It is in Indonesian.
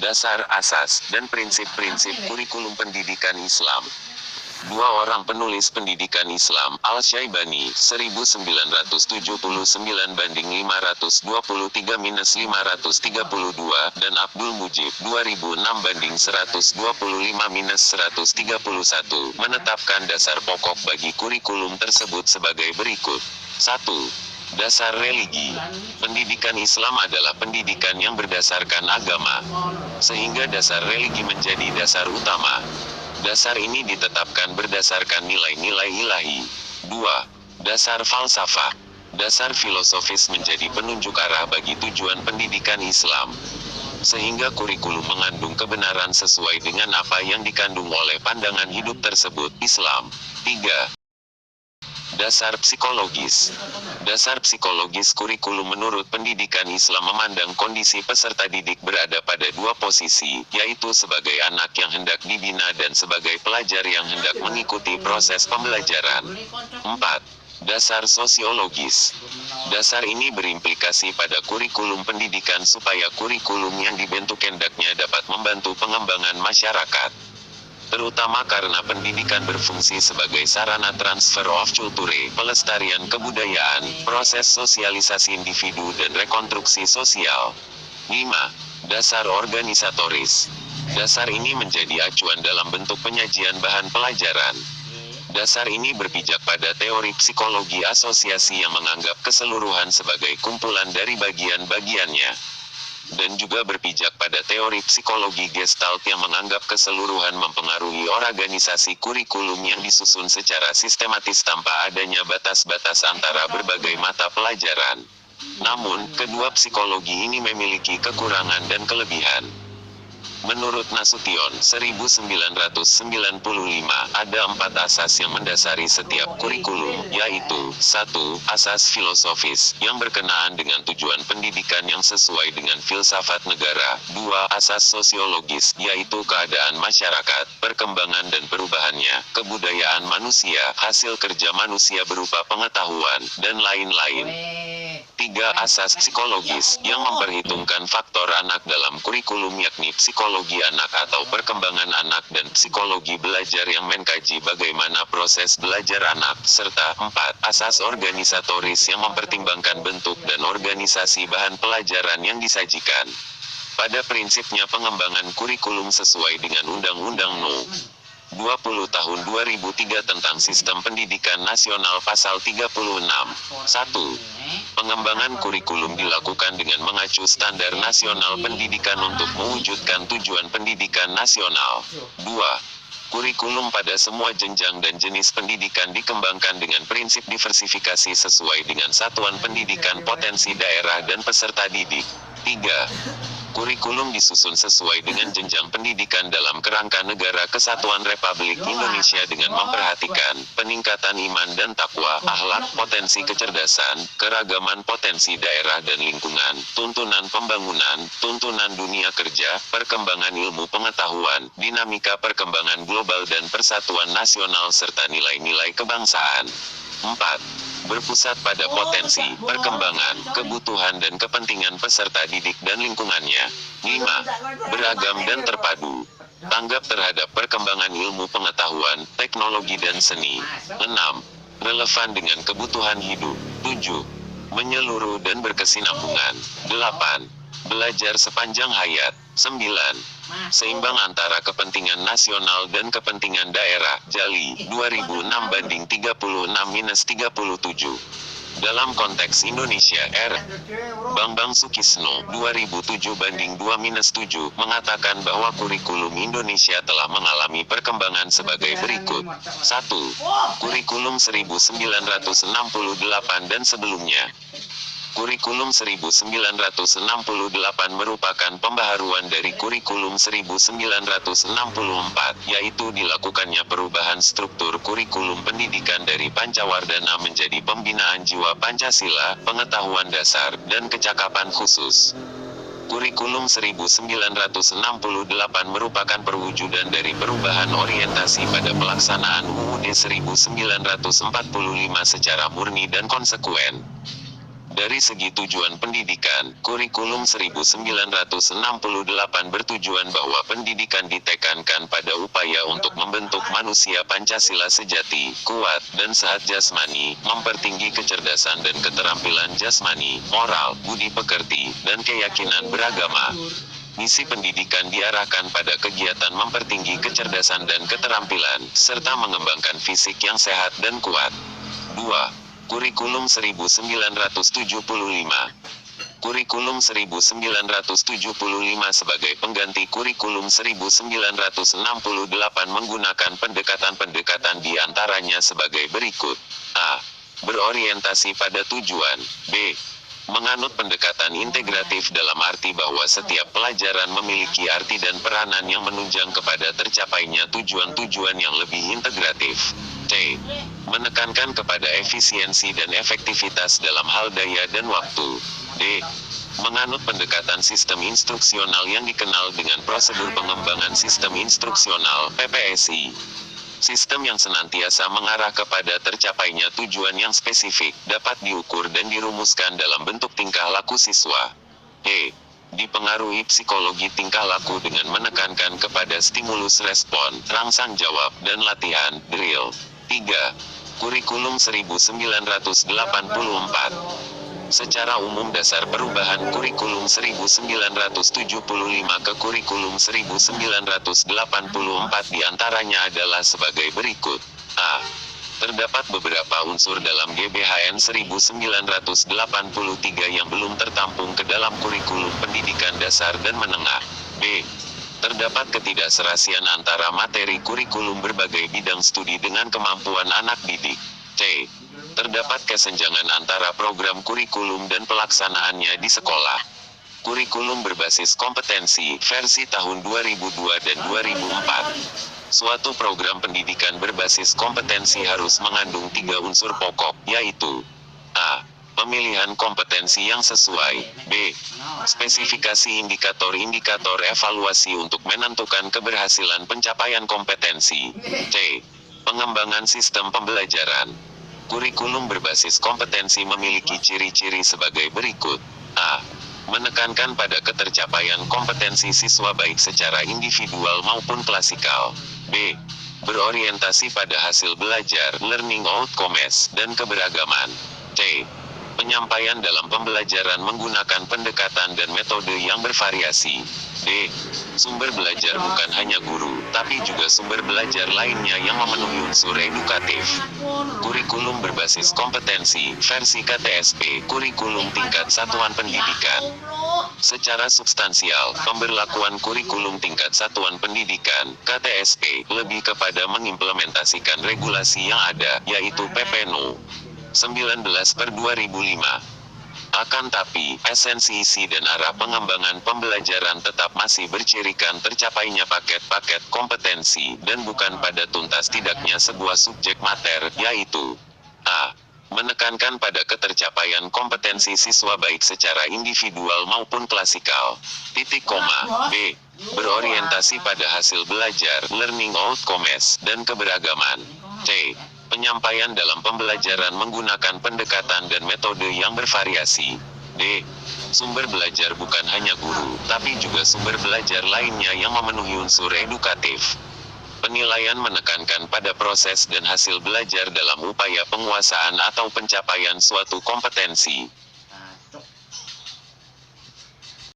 Dasar, asas, dan prinsip-prinsip kurikulum pendidikan Islam. Dua orang penulis pendidikan Islam, Al-Syaibani, 1979 banding 523-532, dan Abdul Mujib, 2006 banding 125-131, menetapkan dasar pokok bagi kurikulum tersebut sebagai berikut. 1. Dasar religi. Pendidikan Islam adalah pendidikan yang berdasarkan agama, sehingga dasar religi menjadi dasar utama. Dasar ini ditetapkan berdasarkan nilai-nilai ilahi. 2. Dasar falsafah. Dasar filosofis menjadi penunjuk arah bagi tujuan pendidikan Islam, sehingga kurikulum mengandung kebenaran sesuai dengan apa yang dikandung oleh pandangan hidup tersebut, Islam. 3. Dasar psikologis. Dasar psikologis kurikulum menurut pendidikan Islam memandang kondisi peserta didik berada pada dua posisi, yaitu sebagai anak yang hendak dibina dan sebagai pelajar yang hendak mengikuti proses pembelajaran. 4. Dasar sosiologis. Dasar ini berimplikasi pada kurikulum pendidikan supaya kurikulum yang dibentuk hendaknya dapat membantu pengembangan masyarakat, terutama karena pendidikan berfungsi sebagai sarana transfer of culture, pelestarian kebudayaan, proses sosialisasi individu dan rekonstruksi sosial. 5. Dasar organisatoris. Dasar ini menjadi acuan dalam bentuk penyajian bahan pelajaran. Dasar ini berpijak pada teori psikologi asosiasi yang menganggap keseluruhan sebagai kumpulan dari bagian-bagiannya, dan juga berpijak pada teori psikologi Gestalt yang menganggap keseluruhan mempengaruhi organisasi kurikulum yang disusun secara sistematis tanpa adanya batas-batas antara berbagai mata pelajaran. Namun, kedua psikologi ini memiliki kekurangan dan kelebihan. Menurut Nasution, 1995, ada 4 asas yang mendasari setiap kurikulum, yaitu 1. Asas filosofis, yang berkenaan dengan tujuan pendidikan yang sesuai dengan filsafat negara. 2. Asas sosiologis, yaitu keadaan masyarakat, perkembangan dan perubahannya, kebudayaan manusia, hasil kerja manusia berupa pengetahuan, dan lain-lain. 3. Asas psikologis, yang memperhitungkan faktor anak dalam kurikulum yakni psikologi anak atau perkembangan anak dan psikologi belajar yang mengkaji bagaimana proses belajar anak, serta 4. Asas organisatoris yang mempertimbangkan bentuk dan organisasi bahan pelajaran yang disajikan. Pada prinsipnya pengembangan kurikulum sesuai dengan Undang-Undang No. 20 Tahun 2003 tentang Sistem Pendidikan Nasional Pasal 36. 1. Pengembangan kurikulum dilakukan dengan mengacu standar nasional pendidikan untuk mewujudkan tujuan pendidikan nasional. 2. Kurikulum pada semua jenjang dan jenis pendidikan dikembangkan dengan prinsip diversifikasi sesuai dengan satuan pendidikan potensi daerah dan peserta didik. 3. Kurikulum disusun sesuai dengan jenjang pendidikan dalam kerangka negara kesatuan Republik Indonesia dengan memperhatikan peningkatan iman dan takwa, akhlak, potensi kecerdasan, keragaman potensi daerah dan lingkungan, tuntunan pembangunan, tuntunan dunia kerja, perkembangan ilmu pengetahuan, dinamika perkembangan global dan persatuan nasional serta nilai-nilai kebangsaan. 4. Berpusat pada potensi, perkembangan, kebutuhan dan kepentingan peserta didik dan lingkungannya. 5. Beragam dan terpadu. Tanggap terhadap perkembangan ilmu pengetahuan, teknologi dan seni. 6. Relevan dengan kebutuhan hidup. 7. Menyeluruh dan berkesinambungan. 8. Belajar sepanjang hayat. 9. Seimbang antara kepentingan nasional dan kepentingan daerah. Jali, 2006 banding 36-37. Dalam konteks Indonesia, R. Bambang Sukisno, 2007 banding 2-7, mengatakan bahwa kurikulum Indonesia telah mengalami perkembangan sebagai berikut. 1. Kurikulum 1968 dan sebelumnya. Kurikulum 1968 merupakan pembaharuan dari kurikulum 1964, yaitu dilakukannya perubahan struktur kurikulum pendidikan dari Pancawardhana menjadi pembinaan jiwa Pancasila, pengetahuan dasar, dan kecakapan khusus. Kurikulum 1968 merupakan perwujudan dari perubahan orientasi pada pelaksanaan UUD 1945 secara murni dan konsekuen. Dari segi tujuan pendidikan, Kurikulum 1968 bertujuan bahwa pendidikan ditekankan pada upaya untuk membentuk manusia Pancasila sejati, kuat, dan sehat jasmani, mempertinggi kecerdasan dan keterampilan jasmani, moral, budi pekerti, dan keyakinan beragama. Misi pendidikan diarahkan pada kegiatan mempertinggi kecerdasan dan keterampilan, serta mengembangkan fisik yang sehat dan kuat. 2. Kurikulum 1975. Kurikulum 1975 sebagai pengganti kurikulum 1968 menggunakan pendekatan-pendekatan di antaranya sebagai berikut. A. Berorientasi pada tujuan. B. Menganut pendekatan integratif dalam arti bahwa setiap pelajaran memiliki arti dan peranan yang menunjang kepada tercapainya tujuan-tujuan yang lebih integratif. C. Menekankan kepada efisiensi dan efektivitas dalam hal daya dan waktu. D. Menganut pendekatan sistem instruksional yang dikenal dengan prosedur pengembangan sistem instruksional (PPSI). Sistem yang senantiasa mengarah kepada tercapainya tujuan yang spesifik, dapat diukur dan dirumuskan dalam bentuk tingkah laku siswa. E. Dipengaruhi psikologi tingkah laku dengan menekankan kepada stimulus respon, rangsang jawab, dan latihan, drill. 3. Kurikulum 1984. Secara umum dasar perubahan kurikulum 1975 ke kurikulum 1984 diantaranya adalah sebagai berikut. A. Terdapat beberapa unsur dalam GBHN 1983 yang belum tertampung ke dalam kurikulum pendidikan dasar dan menengah. B. Terdapat ketidakserasian antara materi kurikulum berbagai bidang studi dengan kemampuan anak didik. C. Terdapat kesenjangan antara program kurikulum dan pelaksanaannya di sekolah. Kurikulum berbasis kompetensi, versi tahun 2002 dan 2004. Suatu program pendidikan berbasis kompetensi harus mengandung 3 unsur pokok, yaitu A. Pemilihan kompetensi yang sesuai. B. Spesifikasi indikator-indikator evaluasi untuk menentukan keberhasilan pencapaian kompetensi. C. Pengembangan sistem pembelajaran. Kurikulum berbasis kompetensi memiliki ciri-ciri sebagai berikut. A. Menekankan pada ketercapaian kompetensi siswa baik secara individual maupun klasikal. B. Berorientasi pada hasil belajar, learning outcomes, dan keberagaman. C. Penyampaian dalam pembelajaran menggunakan pendekatan dan metode yang bervariasi. D. Sumber belajar bukan hanya guru, tapi juga sumber belajar lainnya yang memenuhi unsur edukatif. Kurikulum berbasis kompetensi, versi KTSP, kurikulum tingkat satuan pendidikan. Secara substansial, pemberlakuan kurikulum tingkat satuan pendidikan, KTSP, lebih kepada mengimplementasikan regulasi yang ada, yaitu PP No. 19/2005. Akan tapi, esensi isi dan arah pengembangan pembelajaran tetap masih bercirikan tercapainya paket-paket kompetensi, dan bukan pada tuntas tidaknya sebuah subjek mater, yaitu A. Menekankan pada ketercapaian kompetensi siswa baik secara individual maupun klasikal. B. Berorientasi pada hasil belajar, learning outcomes, dan keberagaman. C. Penyampaian dalam pembelajaran menggunakan pendekatan dan metode yang bervariasi. D. Sumber belajar bukan hanya guru, tapi juga sumber belajar lainnya yang memenuhi unsur edukatif. Penilaian menekankan pada proses dan hasil belajar dalam upaya penguasaan atau pencapaian suatu kompetensi.